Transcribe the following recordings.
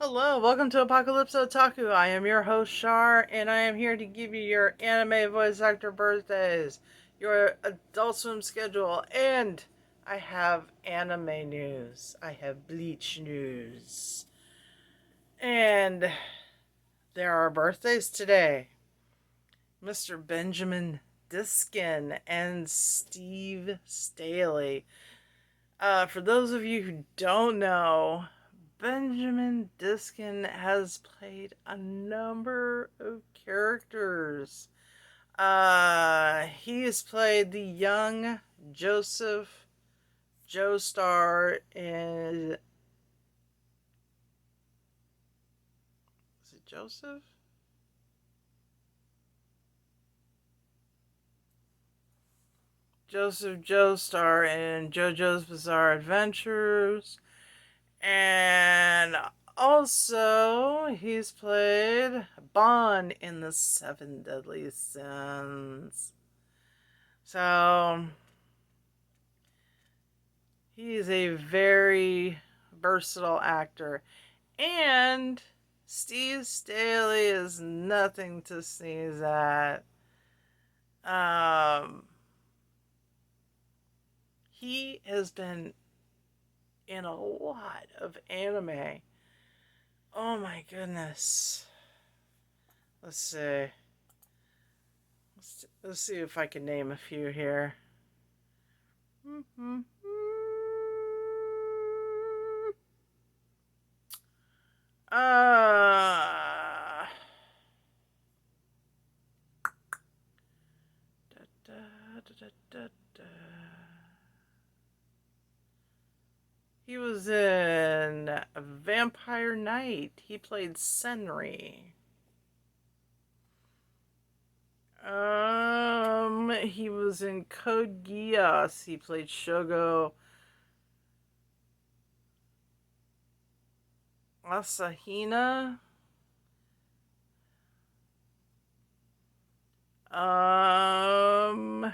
Hello, welcome to Apocalypse Otaku. I am your host Shar, and I am here to give you your anime voice actor birthdays, your Adult Swim schedule, and I have anime news. I have Bleach news. And there are birthdays today. Mr. Benjamin Diskin and Steve Staley. For those of you who don't know, Benjamin Diskin has played a number of characters. He has played the young Joseph Joestar in. Is it Joseph? Joseph Joestar in JoJo's Bizarre Adventures. And also, he's played Bond in the Seven Deadly Sins. So, he's a very versatile actor. And Steve Staley is nothing to sneeze at. Um, he has been in a lot of anime. Oh my goodness. Let's see. Let's see if I can name a few here. Mm-hmm. Uh, da, da, da, da. He was in Vampire Knight. He played Senri. He was in Code Geass. He played Shogo Asahina. Um,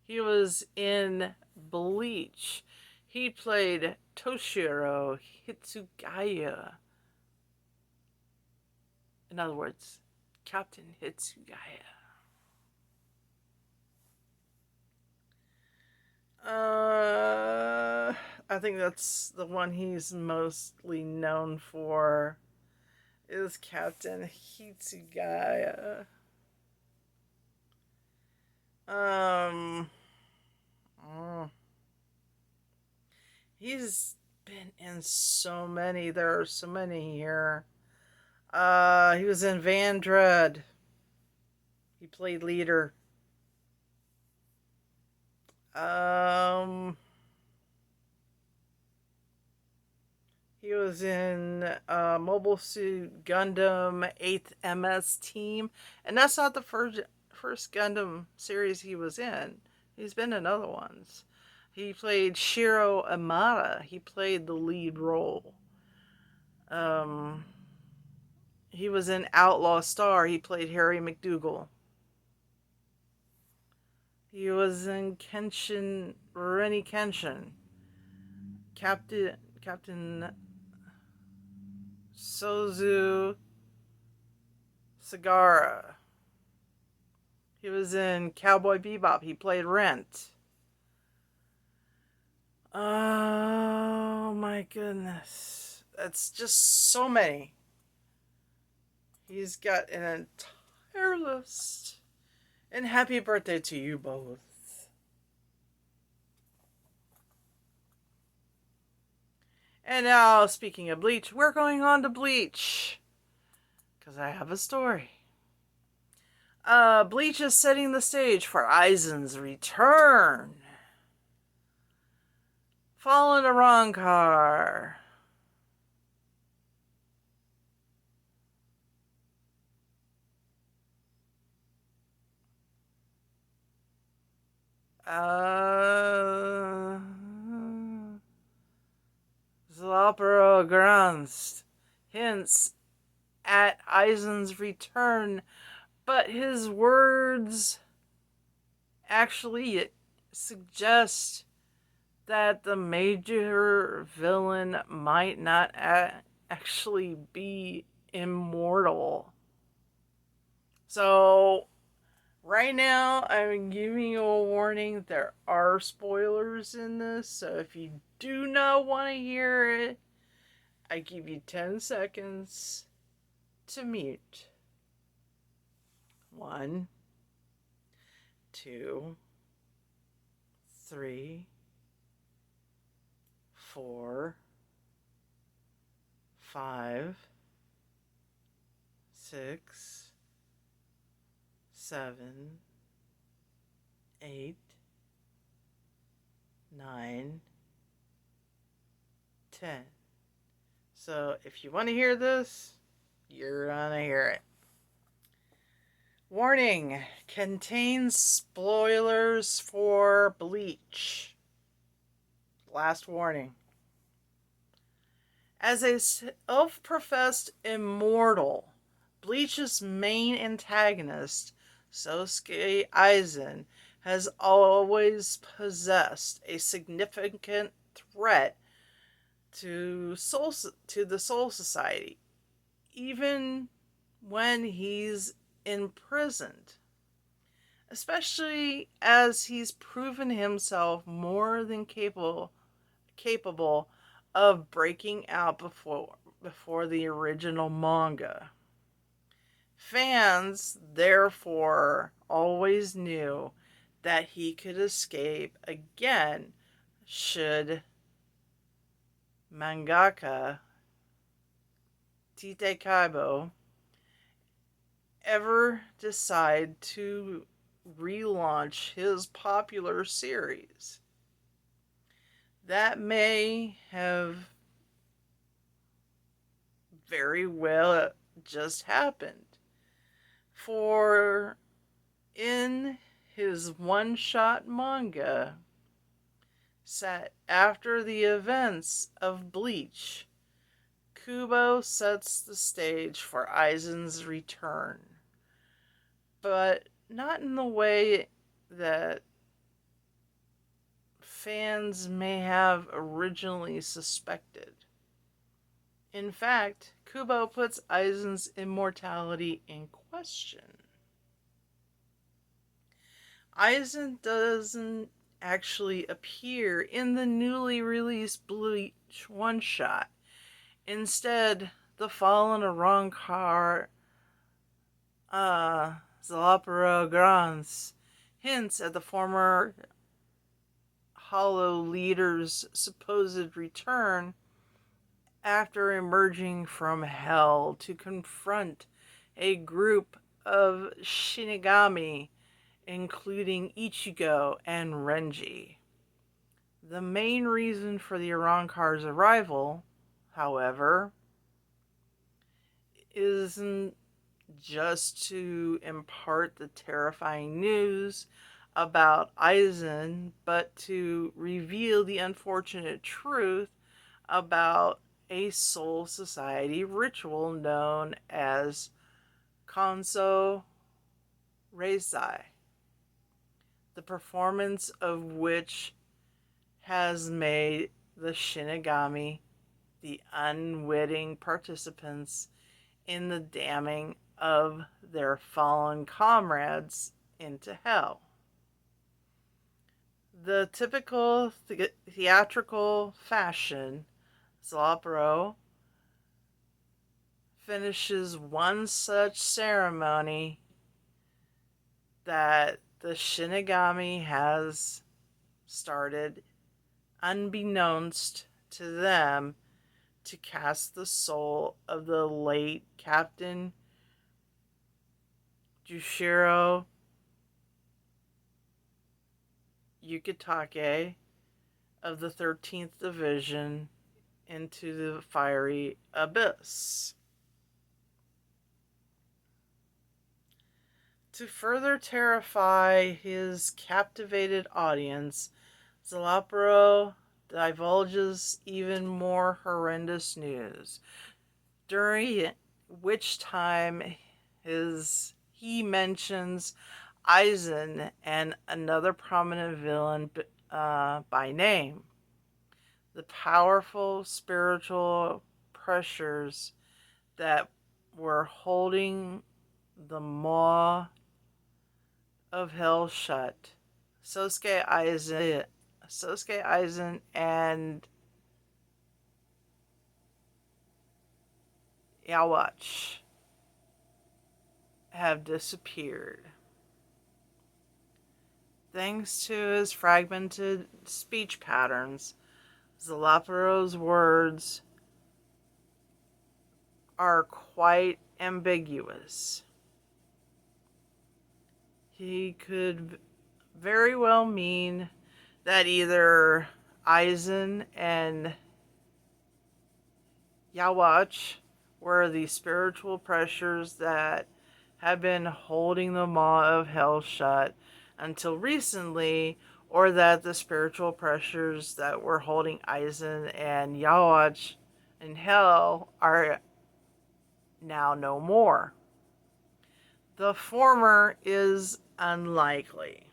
he was in Bleach. He played Toshiro Hitsugaya. In other words, Captain Hitsugaya. I think that's the one he's mostly known for, is Captain Hitsugaya. Um, oh, he's been in so many. There are so many here. He was in Van Dread. He played leader. Um, he was in Mobile Suit Gundam 8th MS Team, and that's not the first Gundam series he was in. He's been in other ones. He played Shiro Amada. He played the lead role. Um, he was in Outlaw Star. He played Harry McDougal. He was in Kenshin Rennie Kenshin. Captain Sozu Sagara. He was in Cowboy Bebop. He played Rent. Oh my goodness. That's just so many. He's got an entire list. And happy birthday to you both. And now, speaking of Bleach, we're going on to Bleach. Because I have a story. Bleach is setting the stage for Aizen's return. Following a wrong car. Uh, Zlopero Granst hints at Aizen's return, but his words actually suggest that the major villain might not actually be immortal. So, right now, I'm giving you a warning. There are spoilers in this, so if you do not want to hear it, I give you 10 seconds to mute. 1, 2, 3, 4, 5, 6, 7, 8, 9, 10. So if you want to hear this, you're gonna hear it. Warning, contains spoilers for Bleach. Last warning. As a self-professed immortal, Bleach's main antagonist, Sosuke Aizen, has always possessed a significant threat to the Soul Society, even when he's imprisoned. Especially as he's proven himself more than capable of breaking out before the original manga. Fans, therefore, always knew that he could escape again should mangaka Tite Kaibo ever decide to relaunch his popular series. That may have very well just happened. For in his one-shot manga set after the events of Bleach, Kubo sets the stage for Aizen's return, but not in the way that fans may have originally suspected. In fact, Kubo puts Aizen's immortality in question. Aizen doesn't actually appear in the newly released Bleach one-shot. Instead, the fallen Arrancar Zalaparo Grans hints at the former Hollow leader's supposed return after emerging from hell to confront a group of Shinigami, including Ichigo and Renji. The main reason for the Arrancar's arrival, however, isn't just to impart the terrifying news about Aizen, but to reveal the unfortunate truth about a soul society ritual known as Kanso Reizai, the performance of which has made the Shinigami the unwitting participants in the damning of their fallen comrades into hell. The typical theatrical fashion, Zalaparo finishes one such ceremony that the Shinigami has started, unbeknownst to them, to cast the soul of the late Captain Jushiro Yukitake of the 13th Division into the fiery abyss. To further terrify his captivated audience, Zalaparo divulges even more horrendous news, during which time he mentions Aizen and another prominent villain by name. the powerful spiritual pressures that were holding the maw of hell shut. Sosuke Aizen and Yawatch have disappeared. Thanks to his fragmented speech patterns, Zalaparo's words are quite ambiguous. He could very well mean that either Aizen and Yawatch were the spiritual pressures that have been holding the maw of hell shut until recently, or that the spiritual pressures that were holding Aizen and Yawatch in hell are now no more. The former is unlikely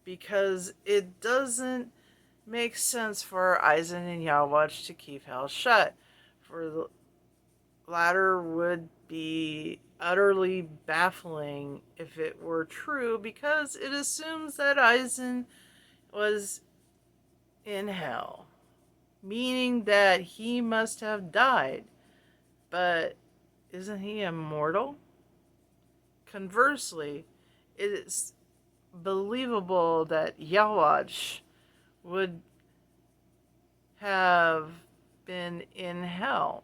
because it doesn't make sense for Aizen and Yawatch to keep hell shut. For the latter would be utterly baffling if it were true because it assumes that Aizen was in hell, meaning that he must have died. But isn't he immortal? Conversely, it is believable that Yawatch would have been in hell.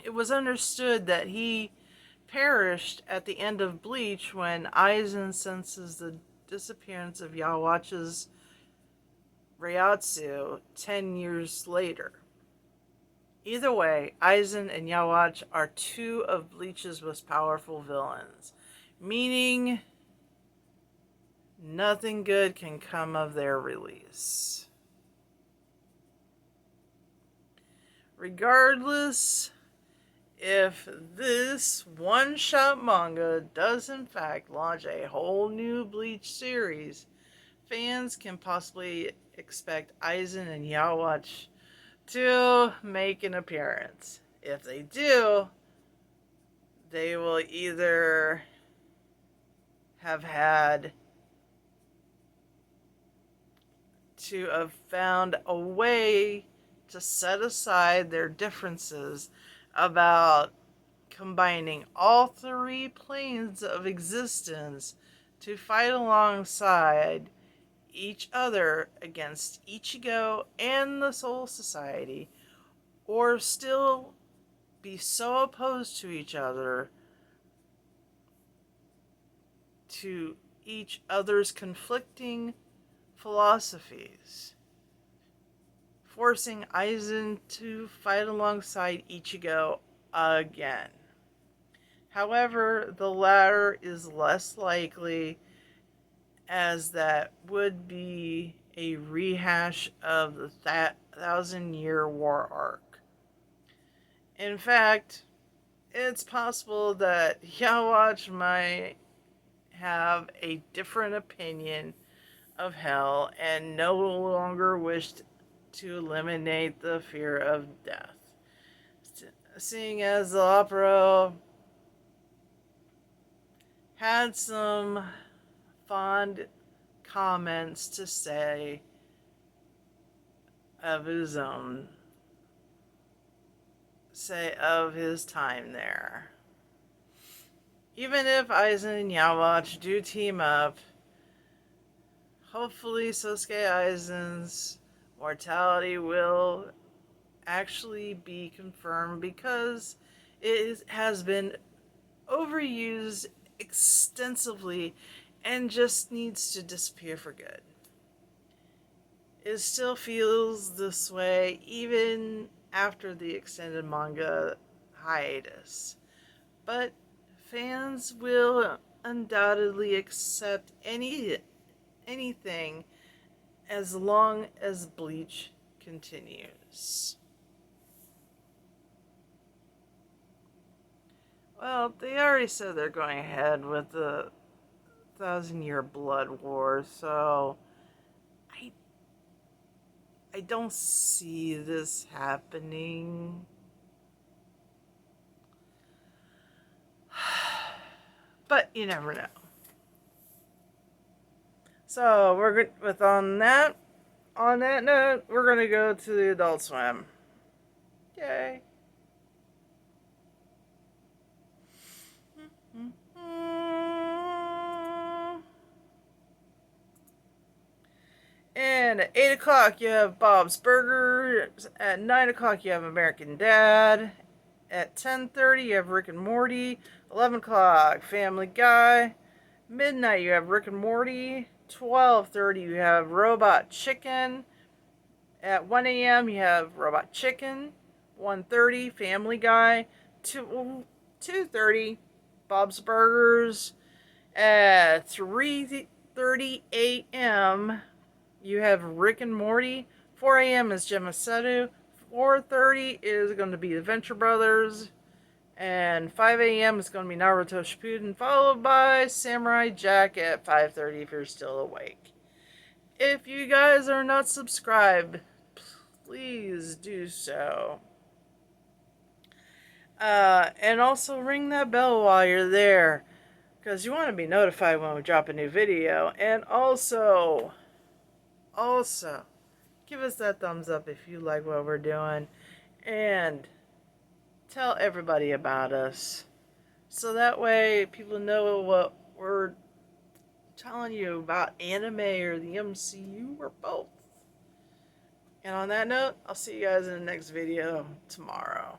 It was understood that he perished at the end of Bleach when Aizen senses the disappearance of Yawatch's Ryotsu 10 years later. Either way, Aizen and Yawatch are two of Bleach's most powerful villains, meaning nothing good can come of their release. Regardless, if this one-shot manga does in fact launch a whole new Bleach series, fans can possibly expect Aizen and Yawatch to make an appearance. If they do, they will either have had to have found a way to set aside their differences about combining all three planes of existence to fight alongside each other against Ichigo and the Soul Society, or still be so opposed to each other, to each other's conflicting philosophies, forcing Aizen to fight alongside Ichigo again. However, the latter is less likely, as that would be a rehash of the Thousand-Year War arc. In fact, it's possible that Yawatch might have a different opinion of hell and no longer wished to eliminate the fear of death. Seeing as the opera had some fond comments to say of his own, say of his time there. Even if Aizen and Yawatch do team up, hopefully Sosuke Aizen's mortality will actually be confirmed because it has been overused extensively and just needs to disappear for good. It still feels this way even after the extended manga hiatus. But fans will undoubtedly accept anything as long as Bleach continues. Well, they already said they're going ahead with the Thousand-Year Blood War, so I don't see this happening. But you never know. So we're good with on that. On that note, we're gonna go to the Adult Swim. Yay! And at 8 o'clock, you have Bob's Burgers. At 9 o'clock, you have American Dad. At 10:30, you have Rick and Morty. 11 o'clock, Family Guy. Midnight, you have Rick and Morty. 12:30, you have Robot Chicken. At 1 a.m., you have Robot Chicken. 1:30, Family Guy. 2:30, Bob's Burgers. At 3:30 a.m., you have Rick and Morty. 4 a.m. is Gemma Setu. 4:30 is going to be the Venture Brothers. And 5 a.m. is going to be Naruto Shippuden, followed by Samurai Jack at 5:30 if you're still awake. If you guys are not subscribed, please do so. And also ring that bell while you're there, because you want to be notified when we drop a new video. And also, give us that thumbs up if you like what we're doing. And tell everybody about us, so that way people know what we're telling you about anime or the MCU or both. And on that note, I'll see you guys in the next video tomorrow.